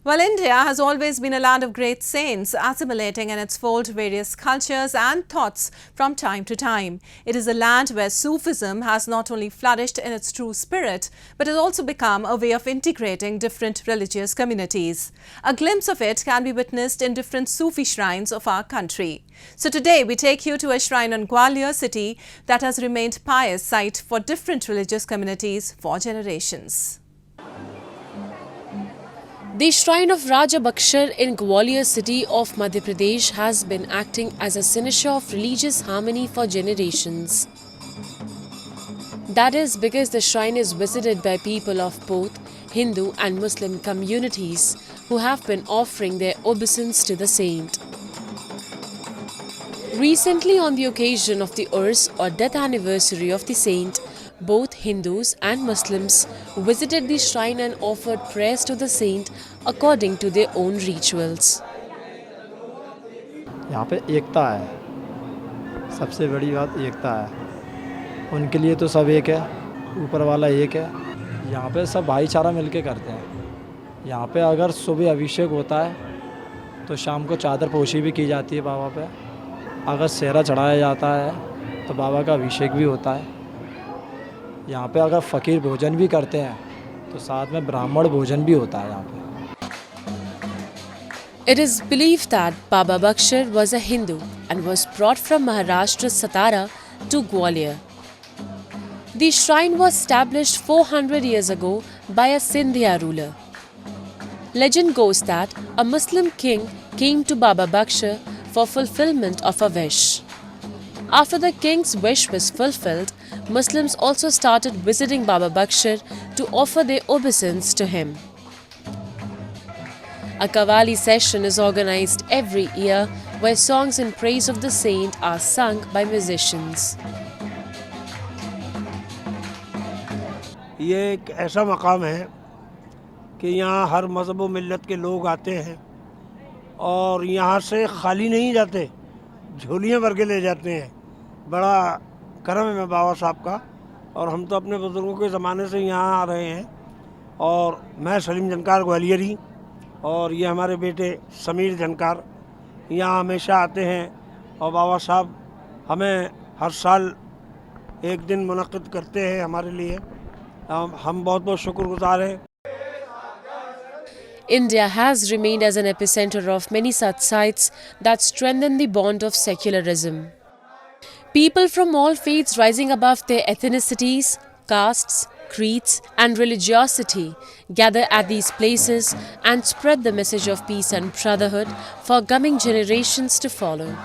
Well, India has always been a land of great saints, assimilating in its fold various cultures and thoughts from time to time. It is a land where Sufism has not only flourished in its true spirit, but has also become a way of integrating different religious communities. A glimpse of it can be witnessed in different Sufi shrines of our country. So today we take you to a shrine in Gwalior city that has remained pious site for different religious communities for generations. The shrine of Raja Bakshar in Gwalior city of Madhya Pradesh has been acting as a cynosure of religious harmony for generations. That is because the shrine is visited by people of both Hindu and Muslim communities who have been offering their obeisance to the saint. Recently, on the occasion of the Urs or death anniversary of the saint, both Hindus and Muslims visited the shrine and offered prayers to the saint according to their own rituals. यहाँ पे एकता है, सबसे बड़ी बात एकता है। उनके लिए तो सब एक है, ऊपर वाला एक है। यहाँ पे सब भाईचारा मिलके करते हैं। यहाँ पे अगर सुबह अभिषेक होता है तो शाम को चादर पोशी भी की जाती है बाबा पे। अगर सेहरा चढ़ाया जाता है तो बाबा का अभिषेक भी होता है। यहाँ पे अगर फ़कीर भोजन भी करते हैं तो साथ में ब्राह्मण भोजन भी होता है यहाँ पे। It is believed that Baba Bakshar was a Hindu and was brought from Maharashtra's Satara to Gwalior. The shrine was established 400 years ago by a Sindhya ruler. Legend goes that a Muslim king came to Baba Bakshar for fulfillment of a wish. After the king's wish was fulfilled, Muslims also started visiting Baba Bakshar to offer their obeisance to him. A Qawwali session is organized every year where songs in praise of the saint are sung by musicians. ये एक ऐसा मकाम है कि यहाँ हर मज़हब व मिल्लत के लोग आते हैं और यहाँ से खाली नहीं जाते, झोलियाँ भर के ले जाते हैं। बड़ा करम है बाबा साहब का, और हम तो अपने बुज़ुर्गों के ज़माने से यहाँ आ रहे हैं। और मैं सलीम जनकार ग्वालियरी और ये हमारे बेटे समीर जनकार यहाँ हमेशा आते हैं, और बाबा साहब हमें हर साल एक दिन मुनक़्क़िद करते हैं हमारे लिए। हम बहुत बहुत शुक्रगुज़ार हैं। India has remained as an epicenter of many such sites that strengthen the bond of secularism. People from all faiths rising above their ethnicities, castes, creeds and religiosity gather at these places and spread the message of peace and brotherhood for coming generations to follow.